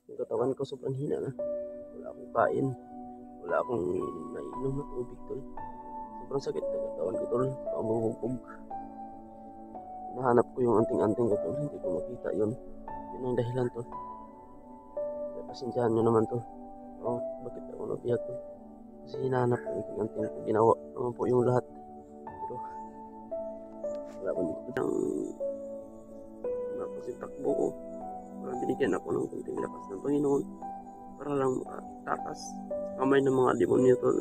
Yung katawan ko sobrang hina na. Wala akong kain. Wala akong naiinom na tubig tol. Sobrang sakit ng katawan ko tol. Pamuhubog. Nahanap ko yung anting-anting ko tol. Hindi ko makita yun. Yun ang dahilan tol. Kaya pasensyahan nyo naman tol. Oh, bakit ako nabiyak tol? Kasi hinahanap ko yung anting-anting ko. Ginawa naman po yung lahat. Pero wala ko dito ng takbo ko. Para binigyan ako ng kunting lakas ng Panginoon. Para lang makatakas sa kamay ng mga demonyo tol.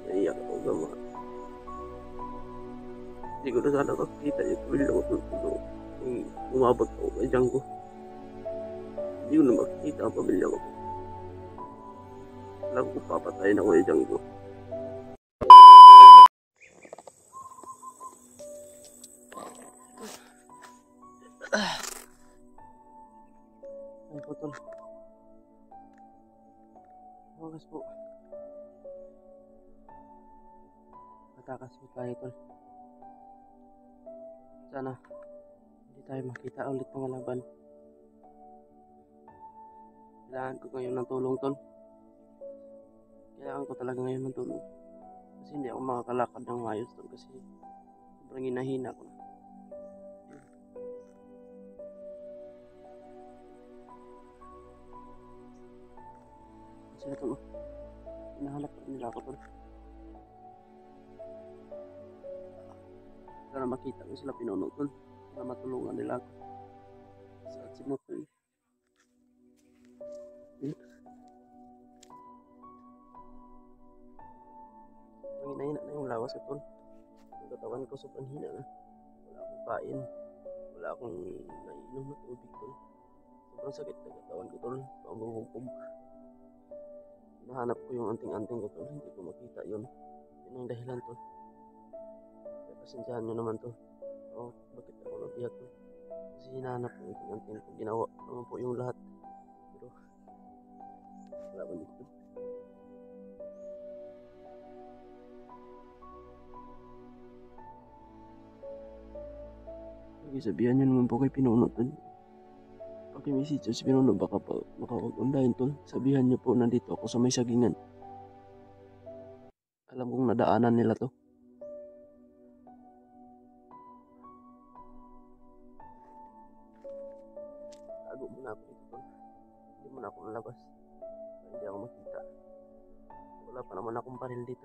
Naiyak ako gama. Hindi ko na sana kakita yung tuloy ako tol. Kung umabot ako kay Django. Hindi ko na makikita ang pamilya ko. Alam ko papatayin ako kay Django. Ay po tol. Wagas po. Matakas po tayo tol. Sana hindi tayo makita ulit ng laban. Kailangan ko ngayon ng tulong tol. Kailangan ko talaga ngayon ng tulong. Kasi hindi ako makakalakad ng maayos tol. Kasi sobrang hinahina ko na. Sila tol. Hinahanap nila ako tol. Sana makita ko sila pinuno tol. Sana matulungan nila ako. Sa simot tol. Ang hinahina na yung lawas ko tol. Yung katawan ko sobrang hina na. Wala akong kain. Wala akong naiinom na tubig tol. Sobrang sakit ng katawan ko tol. Pamuhubog. Nahanap ko yung anting-anting ko tol. Hindi ko makita yun. Yun ang dahilan tol. Kaya pasensyahan nyo naman tol. Oh, bakit ako nabiyak tol? Kasi hinahanap ko yung anting-anting ko. Ginawa naman po yung lahat. Pero wala ko dito. Sabihan nyo naman po kay Pinuno tol. Paki-message si Pinuno baka pa makawag-online tol. Sabihan nyo po nandito ako sa may sagingan. Alam kong nadaanan nila to. Tago muna ako dito tol. Hindi muna ako nalabas. Hindi ako makita. Wala pa naman akong baril dito.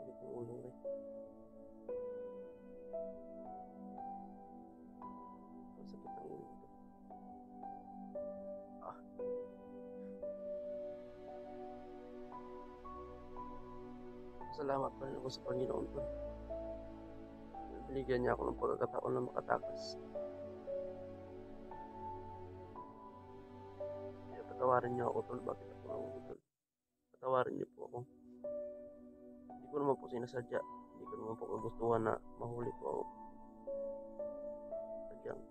Sakit ng ulo eh. Sakit ng ulo ko. Salamat pa rin ako sa Panginoon tol. Binigyan niya ako ng pagkakataon na makatakas. Kaya patawarin niyo ako tol. Bakit ako naman tol? Patawarin niyo po ako. Hindi ko naman po sinasadya. Hindi ko naman po kagustuhan na mahuli po ako. Sadyang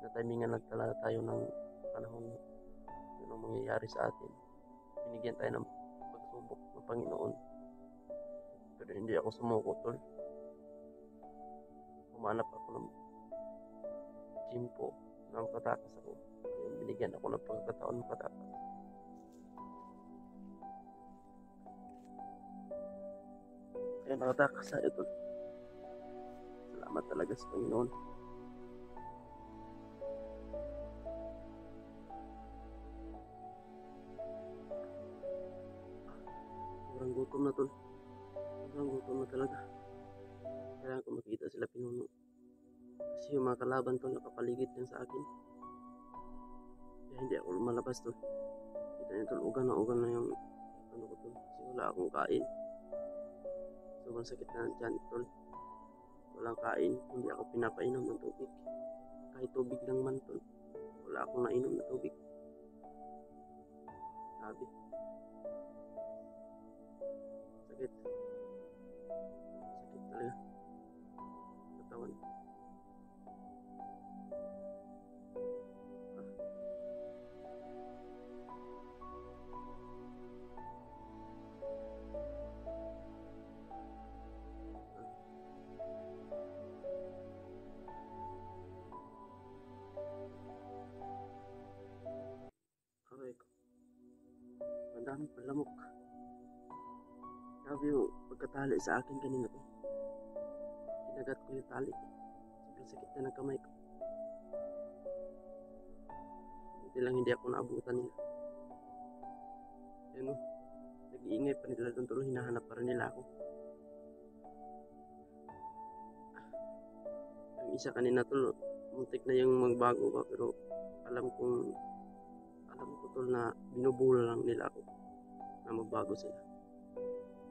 natimingan lang talaga tayo ng panahon yun ang mangyayari sa atin. Binigyan tayo ng pagsubok ng Panginoon. Pero hindi ako sumuko tol. Humanap ako ng gympo na makatakas ako. Kaya binigyan ako ng pagkakataon makatakas. Kaya nakatakas tayo tol. Salamat talaga sa Panginoon. Sobrang gutom na tol. Sobrang gutom na talaga. Kailangan ko makita sila Pinuno. Kasi yung mga kalaban tol nakapaligid lang sa akin. Kaya hindi ako lumalabas tol. Kita niyo tol, ugan na yung ano ko tol. Kasi wala akong kain. Sobrang sakit na dyan tol. Walang kain. Hindi ako pinapainom ng tubig. Kahit tubig lang man tol. Wala akong nainom na tubig. Sabi. Sakit. Sakit talaga. Katawan. marami pang lamok. Sabi yung pagkatali sa akin kanina to. Kinagat ko yung tali. Sobrang sakit na ng kamay ko. Buti lang hindi ako naabutan nila. Yun o. Nag-iingay pa nila doon tuloy. Hinahanap pa rin nila ako. Yung isa kanina tol, muntik na yung magbago ka, pero alam ko tol na binubula lang nila ako na magbago sila.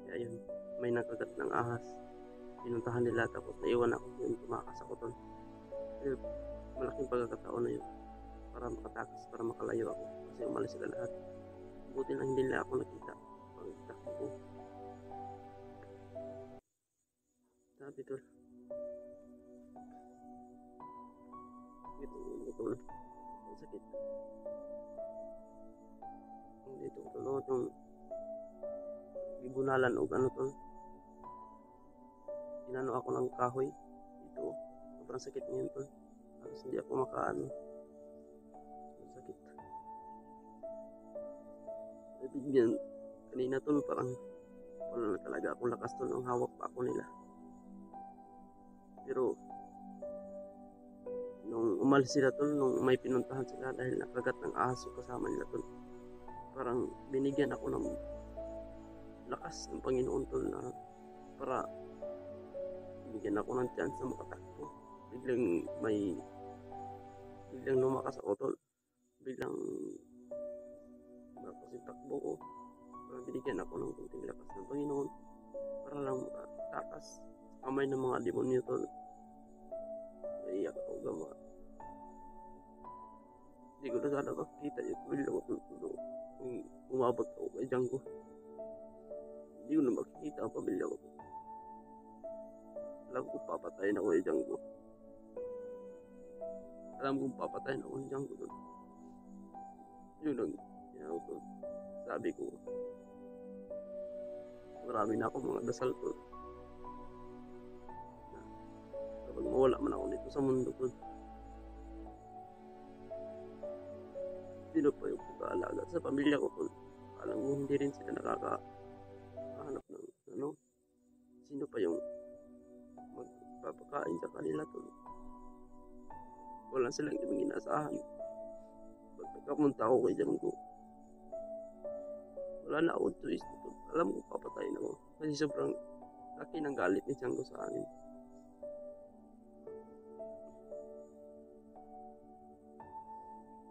Kaya yun, may nakagat ng ahas. Pinuntahan nila tapos naiwan ako. Yun, tumakas ako tol. Kaya malaking pagkakataon na yun para makatakas, para makalayo ako. Kasi umalis sila lahat. Buti lang hindi nila ako nakita. Pagtakbo ko. Sabi tol. Ito tol. Ang sakit. Dito tol. Itong gibunalan o ano tol. Inano ako ng kahoy. Dito. Sobrang sakit ngayon tol. Halos hindi ako makaano. Sobrang sakit. Nabigyan. Kanina tol parang wala na talaga akong lakas tol. Ang hawak pa ako nila. Pero nung umalis sila tol, nung may pinuntahan sila dahil nakagat ng ahas yung kasama nila tol, parang binigyan ako ng lakas ng Panginoon tol na para binigyan ako ng chance na makatakbo. Biglang lumakas ako tol. Biglang tapos yung takbo ko. Parang binigyan ako ng kunting lakas ng Panginoon para lang makatakas sa kamay ng mga demonyo tol. Naiyak ako gama. Hindi ko na sana makikita yung pamilya ko tol. Kung umabot ako kay Django, hindi ko na makikita ang pamilya ko tol. Alam ko papatayin ako kay Django. Alam kong papatayin ako kay Django tol. Yun ang tol. Sabi ko, marami na akong mga dasal tol. Kapag mawala man ako nito sa mundo tol, sino pa yung pag-aalaga sa pamilya ko tol? Alam mo hindi rin sila nakakahanap ng ano, sino pa yung magpapakain sa kanila tol? Wala silang ibang inaasahan. Pag nagkapunta ako kay Django, wala na akong choice tol. Alam ko papatayin ako kasi sobrang laki ng galit ni Django sa akin.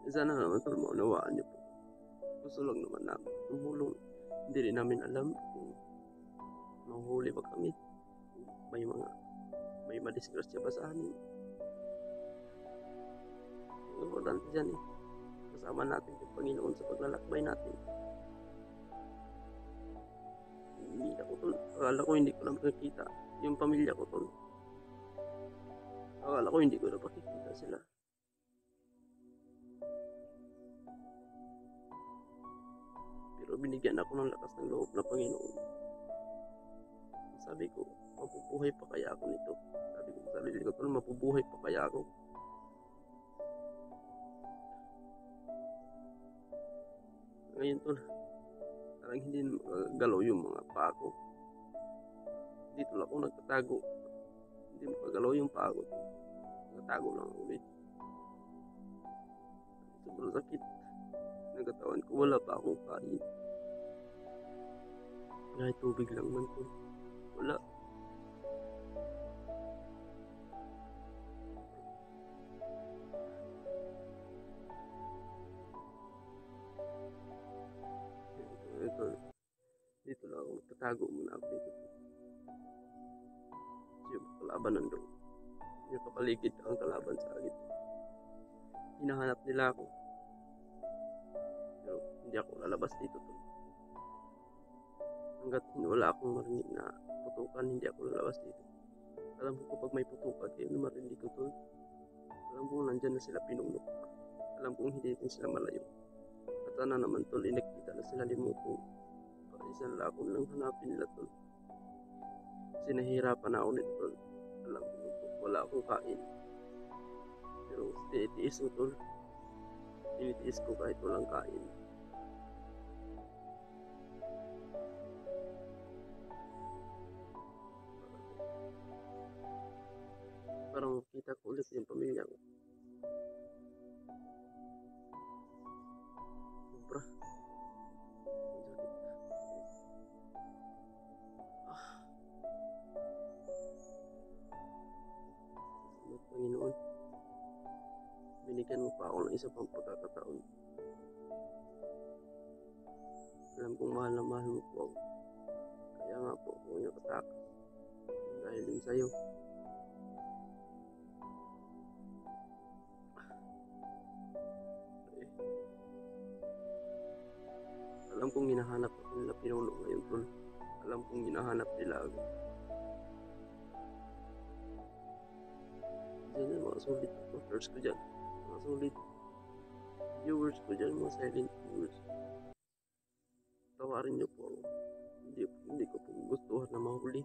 Sana naman tol, maunawaan niyo po. Gusto lang naman namin tumulong. Hindi rin namin alam kung mahuhuli ba kami. May madisgrasya ba sa amin. Ang importante dyan kasama natin yung Panginoon sa paglalakbay natin. Hindi ako tol. Akala ko hindi ko na makikita yung pamilya ko tol. Akala ko hindi ko na makikita sila. Pero binigyan ako ng lakas ng loob ng Panginoon. Sabi ko, mapubuhay pa kaya ako nito? Sabi ko sa sarili ko tol, mapubuhay pa kaya ako? Ngayon tol, parang hindi magalaw yung mga paa ko. Dito lang ako nagtatago. Hindi makagalaw yung paa ko. Nagtatago lang ako ulit. Sobrang sakit. Nagatawan ko, wala pa akong kain. Kahit tubig lang man tol. Wala. Dito lang ako nagtatago muna ako dito. Yung kalaban nandun. Yung kapaligid ang kalaban sa akin. Hinahanap nila ako. Pero hindi ako lalabas dito tol. Hanggat wala akong marinig na putukan, hindi ako lalabas dito. Alam ko kapag may putukan, kayo na marinig ko tol. Alam ko nandyan na sila pinunok. Alam kong hindi din sila malayo. At sana naman tol, inakita na sila limuko. Isang lakon lang hanapin nila tol. Kasi nahihirapan ako nito tol. Alam ko wala akong kain. Pero tinitiis ko tol. Tinitiis ko kahit walang kain. makita ko ulit yung pamilya ko. Sobra. Ang sakit. Salamat, Panginoon. Binigyan mo pa ako ng isa pang pagkakataon. Alam kong mahal na mahal mo po ako. Kaya nga po ako nakatakas. Dahil din sa'yo. Eh, alam kong hinahanap ako nila Pinuno ngayon, tol. Alam kong hinahanap nila ako. Diyan yung mga sulit na voters ko dyan. Mga sulit viewers ko dyan, mga silent viewers. Tawarin niyo po ako. Hindi ko po gustuhan na mahuli.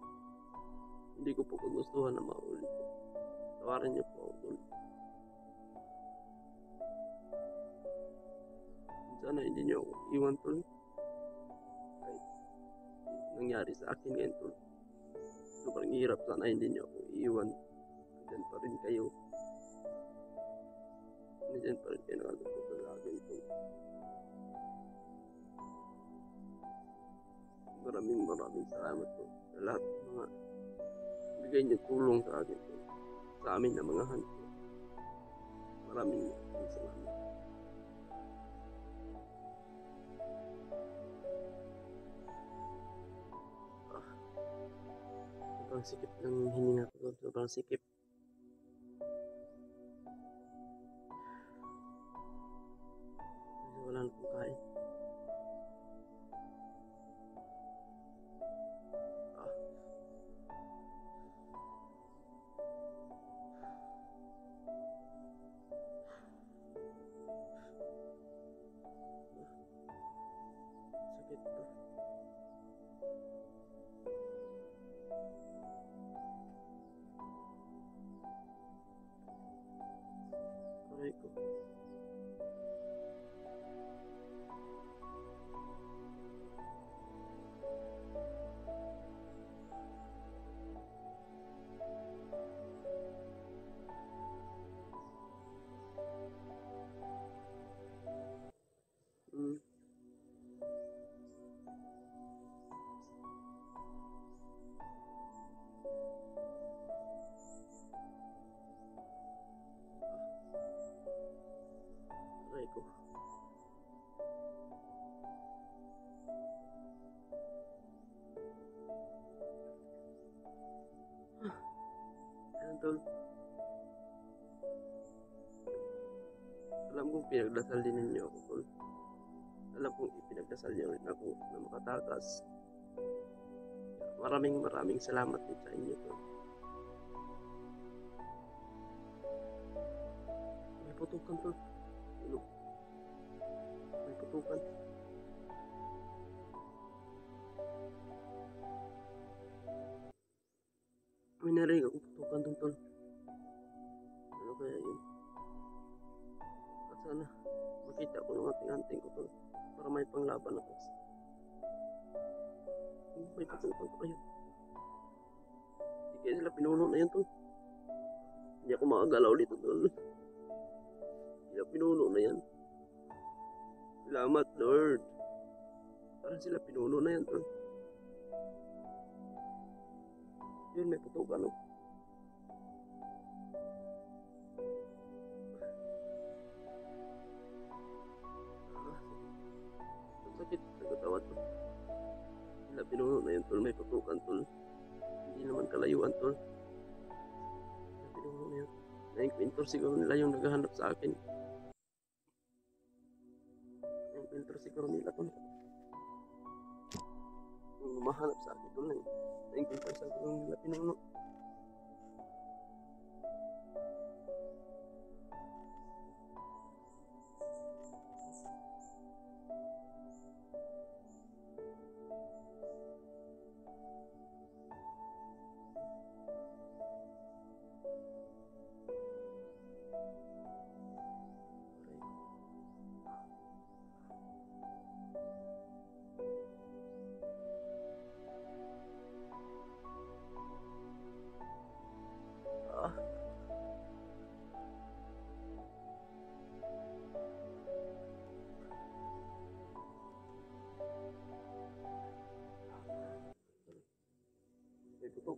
Hindi ko po gustuhan na mahuli po. Tawarin niyo po ako, tol. Sana hindi niyo ako iwan, tol. Kahit nangyari sa akin ngayon, tol. Sobrang hirap, sana hindi niyo ako iwan. Nandiyan pa rin kayo. Nandiyan pa rin kayo nakalupot sa akin, tol. Maraming salamat po sa lahat ng mga bigay niyo tulong sa akin po. Sa amin na mga han po. Maraming salamat. Sobrang sikip ng hininga ko. Sobrang sikip. Kasi wala na pong kain. Sakit to. Aray ko. Aray ko. Ayan, tol. Alam kong pinagdasal din ninyo ako, tol. Alam kong ipinagdasal niyo rin ako na makatakas. Maraming salamat din sa inyo, tol. May putukan, tol. Ano? May putukan. May narinig akong putukan dun, tol. Ano kaya yun? At sana makita ko ng ating-anting ko, tol. Para may panglaban ako. May putukan pa kayo. Hindi kaya sila Pinuno na yan, tol. Hindi ako makagalaw dito, tol. Hindi sila Pinuno na yan. Salamat, Lord. Parang sila Pinuno na yan, tol. Yun, may putukan, no? Ang sakit sa katawan, tol. Sila Pinuno na yan, tol. May putukan, tol. Hindi naman kalayuan, tol. Sila Pinuno na yan. Na-encounter siguro nila yung naghahanap sa akin. Na-encounter siguro nila, tol. Yung mahanap sa akin, tol. Na-encounter siguro nila Pinuno.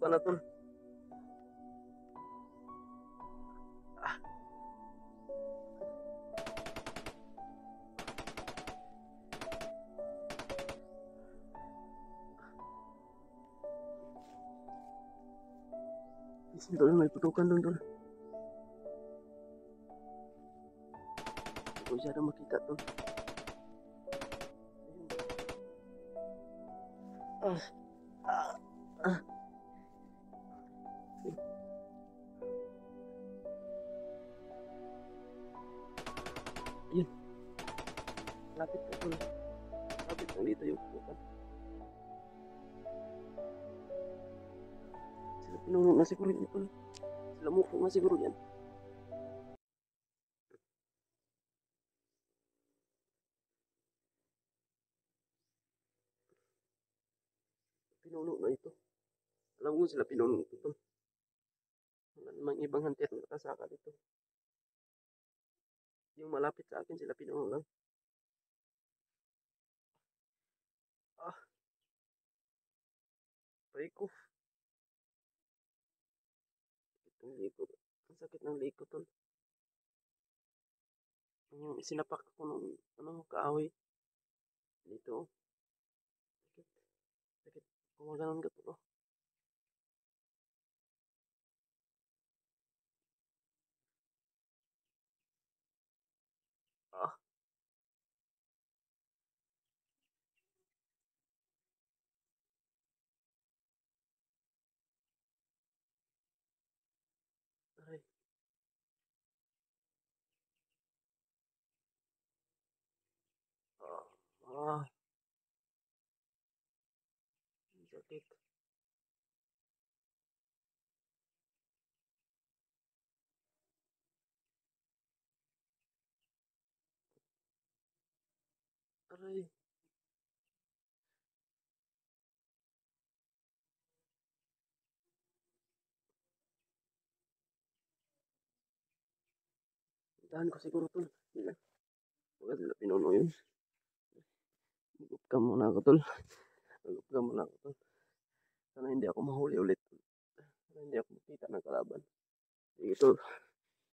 ka na tol. Isin tol, may putukan doon tol. Hindi ko siya na makita tol. Ah, ah, ah. Ayun, lapit na tol. Lapit na dito yung putukan. Sila pinuno na siguro yan tol. Sila mukha na siguro yan. Pinuno na ito. Alam ko sila pinuno ito tol. Wala namang ibang hunter na nakasaka dito. Yung malapit sa akin sila pinuno lang. Ah, pray ko. Ang likod. Ang sakit ng likod tol. Yung sinapak ko nung kaaway. Dito. Sakit. Sakit. Kumaganon ka tol. Ah, aray. Ah, ah. Ang sakit. Aray. Dahan ko siguro tol. Hindi na. Huwag sila pinuno yun. Huwag ka muna ako tol. Huwag ka muna ako tol. Sana hindi ako mahuli ulit. Sana hindi ako makita ng kalaban. Sige tol.